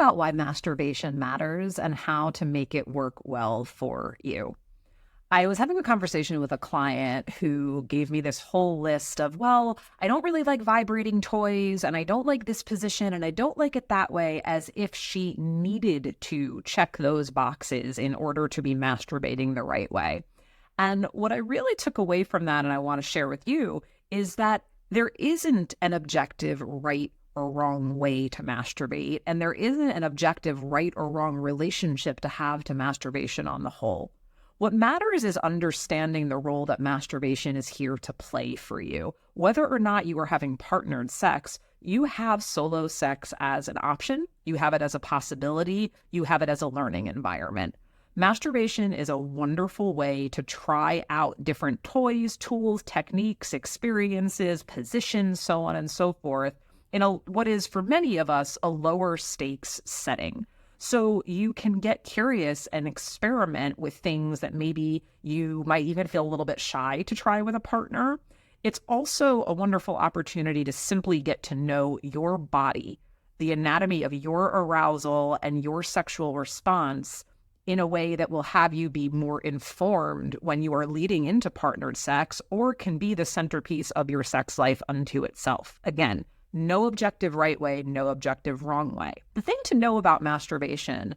about why masturbation matters and how to make it work well for you. I was having a conversation with a client who gave me this whole list of, well, I don't really like vibrating toys, and I don't like this position, and I don't like it that way, as if she needed to check those boxes in order to be masturbating the right way. And what I really took away from that, and I want to share with you, is that there isn't an objective right or wrong way to masturbate, and there isn't an objective right or wrong relationship to have to masturbation on the whole. What matters is understanding the role that masturbation is here to play for you. Whether or not you are having partnered sex, you have solo sex as an option, you have it as a possibility, you have it as a learning environment. Masturbation is a wonderful way to try out different toys, tools, techniques, experiences, positions, so on and so forth, in what is for many of us a lower stakes setting. So you can get curious and experiment with things that maybe you might even feel a little bit shy to try with a partner. It's also a wonderful opportunity to simply get to know your body, the anatomy of your arousal and your sexual response in a way that will have you be more informed when you are leading into partnered sex, or can be the centerpiece of your sex life unto itself. Again, no objective right way, no objective wrong way. The thing to know about masturbation,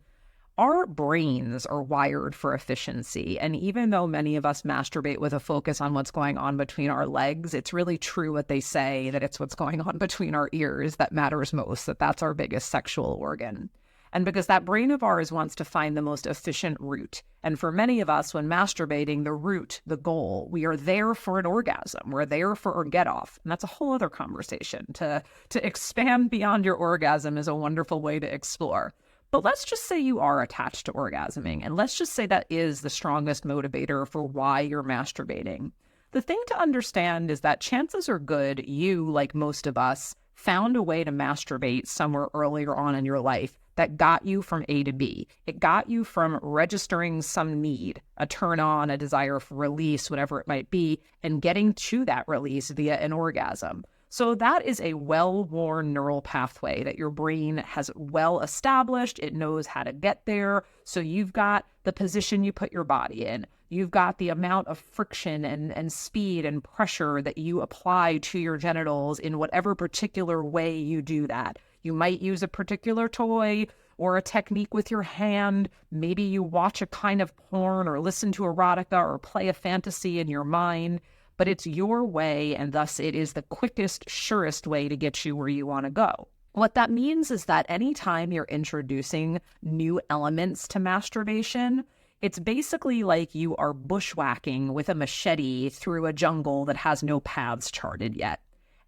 our brains are wired for efficiency. And even though many of us masturbate with a focus on what's going on between our legs, it's really true what they say, that it's what's going on between our ears that matters most, that's our biggest sexual organ. And because that brain of ours wants to find the most efficient route. And for many of us, when masturbating, the route, the goal, we are there for an orgasm. We're there for a get off. And that's a whole other conversation. To expand beyond your orgasm is a wonderful way to explore. But let's just say you are attached to orgasming. And let's just say that is the strongest motivator for why you're masturbating. The thing to understand is that chances are good you, like most of us, found a way to masturbate somewhere earlier on in your life that got you from A to B. It got you from registering some need, a turn on, a desire for release, whatever it might be, and getting to that release via an orgasm. So that is a well-worn neural pathway that your brain has well established. It knows how to get there. So you've got the position you put your body in. You've got the amount of friction and speed and pressure that you apply to your genitals in whatever particular way you do that. You might use a particular toy or a technique with your hand. Maybe you watch a kind of porn or listen to erotica or play a fantasy in your mind. But it's your way, and thus it is the quickest, surest way to get you where you want to go. What that means is that anytime you're introducing new elements to masturbation, it's basically like you are bushwhacking with a machete through a jungle that has no paths charted yet.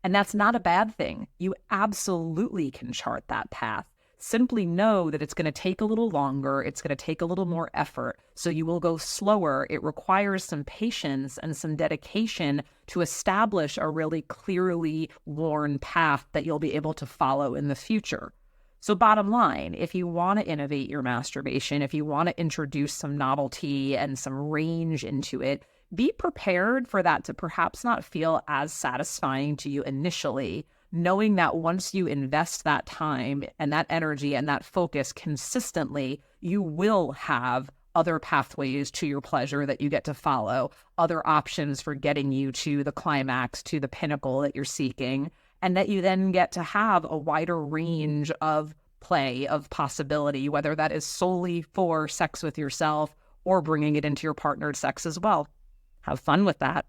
And that's not a bad thing. You absolutely can chart that path. Simply know that it's going to take a little longer. It's going to take a little more effort. So you will go slower. It requires some patience and some dedication to establish a really clearly worn path that you'll be able to follow in the future. So bottom line, if you want to innovate your masturbation, if you want to introduce some novelty and some range into it, be prepared for that to perhaps not feel as satisfying to you initially, knowing that once you invest that time and that energy and that focus consistently, you will have other pathways to your pleasure that you get to follow, other options for getting you to the climax, to the pinnacle that you're seeking, and that you then get to have a wider range of play, of possibility, whether that is solely for sex with yourself or bringing it into your partnered sex as well. Have fun with that.